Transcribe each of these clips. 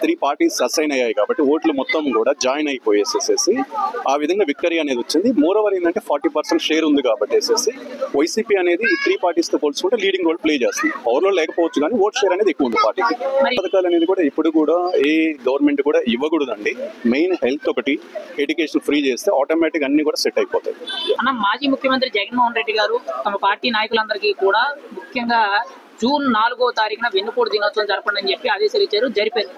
3 parties assign అయ్యాయి కాబట్టి ఓట్లు మొత్తం కూడా జాయిన్ అయిపోయేసేసి ఆ విధంగా విక్టరీ అనేది వచ్చింది. మోరోవర్ ఏంటంటే 40% షేర్ ఉంది కాబట్టి వైసీపీ అనేది ఈ 3 పార్టీస్తో పోల్చుకుంటే లీడింగ్ రోల్ ప్లే చేస్తుంది. పవర్లో లేకపోవచ్చు కానీ ఓట్ షేర్ అనేది ఎక్కువ ఉంది పార్టీకి. పథకాలు అనేది కూడా ఇప్పుడు కూడా ఏ గవర్నమెంట్ కూడా ఇవ్వకూడదండి. మెయిన్ హెల్త్ ఒకటి, ఎడ్యుకేషన్ ఫ్రీ చేస్తే ఆటోమేటిక్ అన్ని కూడా సెట్ అయిపోతాయి. మాజీ ముఖ్యమంత్రి జగన్మోహన్ రెడ్డి గారు తమ పార్టీ నాయకులందరికీ కూడా ముఖ్యంగా జూన్ 4వ తారీఖున వెన్నుపోటు దినోత్సవం జరపండి అని చెప్పి ఆదేశాలు ఇచ్చారు, జరిపారు.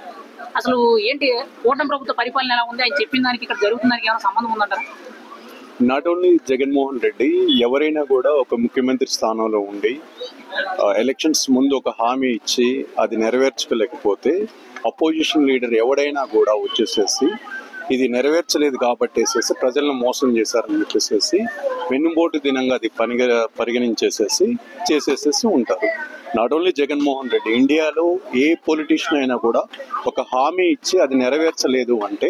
అసలు ఏంటి కూటమి ప్రభుత్వ పరిపాలన ఎలా ఉంది? ఆయన చెప్పిన దానికి ఇక్కడ జరుగుతుందానికి ఏమైనా సంబంధం ఉందంటారా? నాట్ ఓన్లీ జగన్మోహన్ రెడ్డి, ఎవరైనా కూడా ఒక ముఖ్యమంత్రి స్థానంలో ఉండి ఎలక్షన్స్ ముందు ఒక హామీ ఇచ్చి అది నెరవేర్చుకోలేకపోతే అపోజిషన్ లీడర్ ఎవడైనా కూడా వచ్చేసేసి ఇది నెరవేర్చలేదు కాబట్టి ప్రజలను మోసం చేశారని చెప్పేసి వెన్నుపోటు దినంగా అది చేసేసేసి ఉంటారు. నాట్ ఓన్లీ జగన్మోహన్ రెడ్డి, ఇండియాలో ఏ పొలిటీషియన్ అయినా కూడా ఒక హామీ ఇచ్చి అది నెరవేర్చలేదు అంటే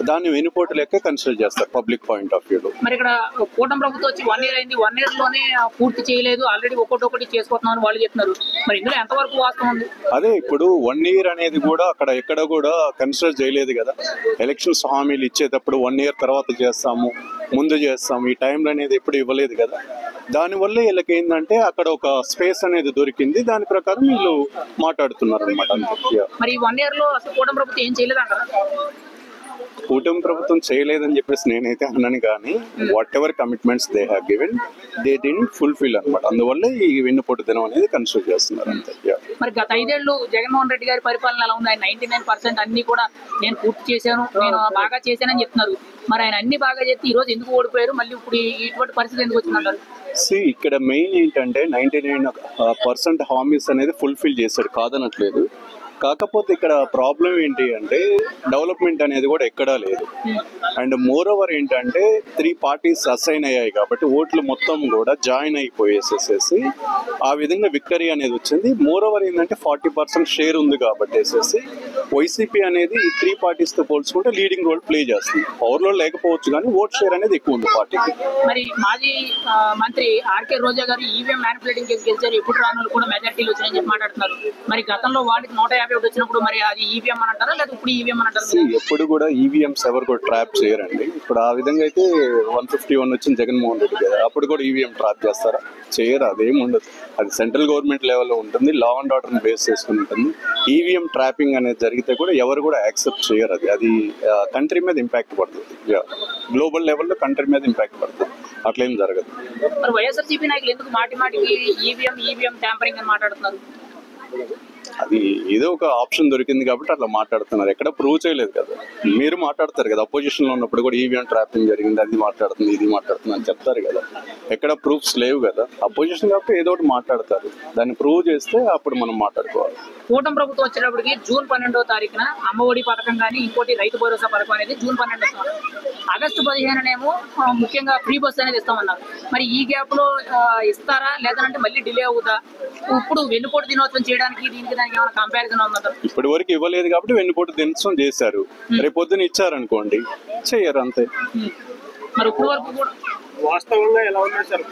దాన్ని వెన్నుపోటు లెక్క కన్సిడర్ చేస్తారు పబ్లిక్ పాయింట్ ఆఫ్ వ్యూలో. మరి ఇక్కడ కూటమి ప్రభుత్వం వచ్చి 1 ఇయర్ అయింది, 1 ఇయర్ లోనే పూర్తి చేయలేదు, ఆల్రెడీ ఒక్కొక్కటి చేసుకుంటున్నామని వాళ్ళు చెప్తున్నారు. మరి ఇందులో ఎంతవరకు వాస్తవం ఉంది? అదే ఇప్పుడు 1 ఇయర్ అనేది కూడా అక్కడ ఎక్కడ కూడా కన్సిడర్ చేయలేదు కదా. ఎలక్షన్స్ హామీలు ఇచ్చేటప్పుడు 1 ఇయర్ తర్వాత చేస్తాము, ముందు చేస్తాము, ఈ టైంలో అనేది ఎప్పుడు ఇవ్వలేదు కదా. దానివల్ల వీళ్ళకి ఏంటంటే అక్కడ ఒక స్పేస్ అనేది దొరికింది, దాని ప్రకారం వీళ్ళు మాట్లాడుతున్నారు అనమాట. మరి 1 ఇయర్ లో అసలు కూటమి ప్రభుత్వం ఏం చేయలేదంటారా? కూటమి ప్రభుత్వం చేయలేదని చెప్పేసి నేనైతే అన్నాను, కానీ what ever commitments they have given they didn't fulfil అనమాట. అందువల్ల ఈ వెన్నుపోటు దినం అనేది కన్సిడర్ చేస్తున్నారు అంతే. మరి గత 5 ఏళ్ళు జగన్మోహన్ రెడ్డి గారి పరిపాలన ఎలా ఉంది? ఆయన 99% అన్ని కూడా నేను పూర్తి చేశాను, నేను బాగా చేశానని చెప్తున్నారు. మరి ఆయన అన్ని బాగా చేస్తే ఈ రోజు ఎందుకు ఓడిపోయారు? మళ్ళీ ఇప్పుడు ఇటువంటి పరిస్థితి ఎందుకు వచ్చిందంటారు? ఇక్కడ మెయిన్ ఏంటంటే 99% హామీస్ అనేది ఫుల్ఫిల్ చేశాడు, కాదనట్లేదు. కాకపోతే ఇక్కడ ప్రాబ్లం ఏంటి అంటే డెవలప్మెంట్ అనేది కూడా ఎక్కడా లేదు. అండ్ మోర్ ఓవర్ ఏంటంటే 3 పార్టీస్ అసైన్ అయ్యాయి కాబట్టి ఓట్లు మొత్తం కూడా జాయిన్ అయిపోయేసేసి ఆ విధంగా విక్టరీ అనేది వచ్చింది. మోర్ ఓవర్ ఏంటంటే 40% షేర్ ఉంది కాబట్టి వైసీపీ అనేది ఈ 3 పార్టీస్తో పోల్చుకుంటే లీడింగ్ రోల్ ప్లే చేస్తుంది. పవర్లో లేకపోవచ్చు కానీ ఓట్ షేర్ అనేది ఎక్కువ ఉంది పార్టీకి. మరి మాజీ మంత్రి ఆర్కే రోజా గారు ఈవీఎం మ్యానిపులేటింగ్ కేసు గెలిచారు, ఎప్పుడు రాను కూడా మెజార్టీలు వచ్చినాయని చెప్పి మాట్లాడుతున్నారు. మరి గతంలో వాళ్ళకి 150 వచ్చినప్పుడు మరి అది ఈవీఎం అని అంటారా లేదా ఇప్పుడు ఈవీఎం అని అంటారు? ఎప్పుడు కూడా ఈవీఎంస్ ఎవరు కూడా ట్రాప్ చేయరండి. ఇప్పుడు ఆ విధంగా అయితే 151 వచ్చింది జగన్మోహన్ రెడ్డి కదా, అప్పుడు కూడా ఈవీఎం ట్రాప్ చేస్తారా? చేయరు, అదేం ఉండదు. అది సెంట్రల్ గవర్నమెంట్ లెవెల్లో ఉంటుంది, లా అండ్ ఆర్డర్ని బేస్ చేసుకుని ఉంటుంది. ఈవీఎం ట్రాపింగ్ అనేది జరిగితే కూడా ఎవరు కూడా యాక్సెప్ట్ చేయరు. అది కంట్రీ మీద ఇంపాక్ట్ పడుతుంది, గ్లోబల్ లెవెల్లో కంట్రీ మీద ఇంపాక్ట్ పడుతుంది. అట్లేం జరగదు. మరి వైఎస్ఆర్సీపీ నాయకులు ఎందుకు మాటికి ఈవీఎం ట్యాంపరింగ్ అని మాట్లాడుతున్నారు? అది ఏదో ఒక ఆప్షన్ దొరికింది కాబట్టి అట్లా మాట్లాడుతున్నారు, ఎక్కడ ప్రూవ్ చేయలేదు కదా. మీరు మాట్లాడతారు కదా, అపోజిషన్ లో ఉన్నప్పుడు కూడా ఈవీఎం ట్రాపింగ్ జరిగింది, అది మాట్లాడుతుంది, ఇది మాట్లాడుతుంది అని చెప్తారు కదా. ఎక్కడ ప్రూఫ్స్ లేవు కదా. అపోజిషన్ కాబట్టి ఏదో ఒకటి మాట్లాడతారు, దాన్ని ప్రూవ్ చేస్తే అప్పుడు మనం మాట్లాడుకోవాలి. కూటమి ప్రభుత్వం వచ్చేటప్పటికి జూన్ 12వ తారీఖున అమ్మఒడి పథకం కానీ ఇంకోటి రైతు భరోసా పథకం అనేది జూన్ 12 ఇస్తామన్నారు. ఆగస్టు 15నేమో ముఖ్యంగా ఫ్రీ బస్ అనేది ఇస్తామన్నారు. మరి ఈ గ్యాప్ లో ఇస్తారా లేదంటే మళ్ళీ డిలే అవుతా? ఇప్పుడు వెన్నుపోటు దినోత్సవం చేయడానికి దీనికి దానికి ఏమైనా కంపారిజన్ ఉందంటారు? ఇప్పటి వరకు ఇవ్వలేదు కాబట్టి వెన్నుపోటు దినోత్సవం చేశారు, రేపు పొద్దున ఇచ్చారనుకోండి చెయ్యరు అంతే. మరి ఇప్పుడు వరకు కూడా వాస్తవంగా ఎలా ఉన్నాయి సార్?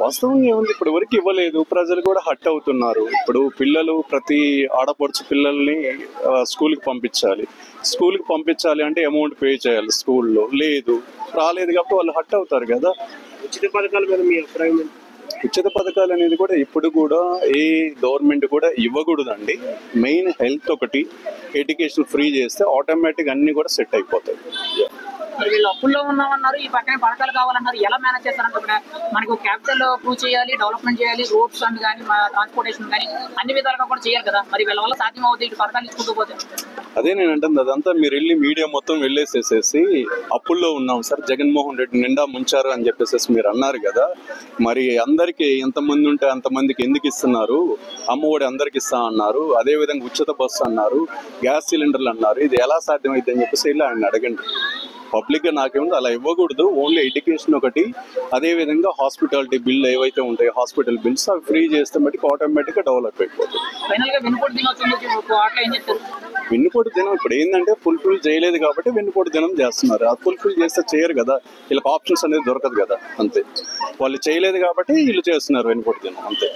వాస్తవం ఏముంది, ఇప్పటి వరకు ఇవ్వలేదు, ప్రజలు కూడా హట్ అవుతున్నారు. ఇప్పుడు పిల్లలు, ప్రతి ఆడపడుచు పిల్లల్ని స్కూల్కి పంపించాలి అంటే అమౌంట్ పే చేయాలి, స్కూల్లో లేదు, రాలేదు కాబట్టి వాళ్ళు హట్ అవుతారు కదా. ఉచిత పథకాల మీద మీ అభిప్రాయం? ఉచిత పథకాలు అనేది కూడా ఇప్పుడు కూడా ఏ గవర్నమెంట్ కూడా ఇవ్వకూడదండి. మెయిన్ హెల్త్ ఒకటి, ఎడ్యుకేషన్ ఫ్రీ చేస్తే ఆటోమేటిక్ అన్ని కూడా సెట్ అయిపోతాయి. మరి వీళ్ళు అప్పుల్లో ఉన్నామన్నారు, ఈ పక్కనే పథకాలు కావాలన్నారు, ఎలా మేనేజ్ చేస్తారంటే కూడా మనకు క్యాపిటల్ ప్రూవ్ చేయాలి, డెవలప్మెంట్ చేయాలి, రోడ్స్ అండ్ కానీ ట్రాన్స్పోర్టేషన్ కానీ అన్ని విధాలుగా కూడా చేయాలి కదా. మరి వీళ్ళ వల్ల సాధ్యం అవుతుంది ఇటు పథకాలు ఇచ్చుకుంటూ పోతే? అదే నేను అంటుంది, అదంతా మీరు వెళ్ళి మీడియా మొత్తం వెళ్ళేసేసేసి అప్పుల్లో ఉన్నాం సార్, జగన్మోహన్ రెడ్డి నిండా ముంచారు అని చెప్పేసి మీరు అన్నారు కదా. మరి అందరికి ఎంతమంది ఉంటే అంతమందికి ఎందుకు ఇస్తున్నారు? అమ్మఒడి అందరికి ఇస్తా అన్నారు, అదేవిధంగా ఉచిత బస్సు అన్నారు, గ్యాస్ సిలిండర్లు అన్నారు, ఇది ఎలా సాధ్యమైంది అని చెప్పేసి వెళ్ళి ఆయన అడగండి. పబ్లిక్గా నాకేముంది, అలా ఇవ్వకూడదు. ఓన్లీ ఎడ్యుకేషన్ ఒకటి, అదేవిధంగా హాస్పిటాలిటీ బిల్ ఏవైతే ఉంటాయో హాస్పిటల్ బిల్స్ అవి ఫ్రీ చేస్తే మటుకు ఆటోమేటిక్గా డెవలప్ అయిపోతుంది. వెన్నుపోటు దినం ఇప్పుడు ఏంటంటే ఫుల్ఫిల్ చేయలేదు కాబట్టి వెన్నుపోటు దినం చేస్తున్నారు. అది ఫుల్ఫిల్ చేస్తే చేయరు కదా, వీళ్ళకి ఆప్షన్స్ అనేది దొరకదు కదా, అంతే. వాళ్ళు చేయలేదు కాబట్టి వీళ్ళు చేస్తున్నారు వెన్నుపోటు దినం, అంతే.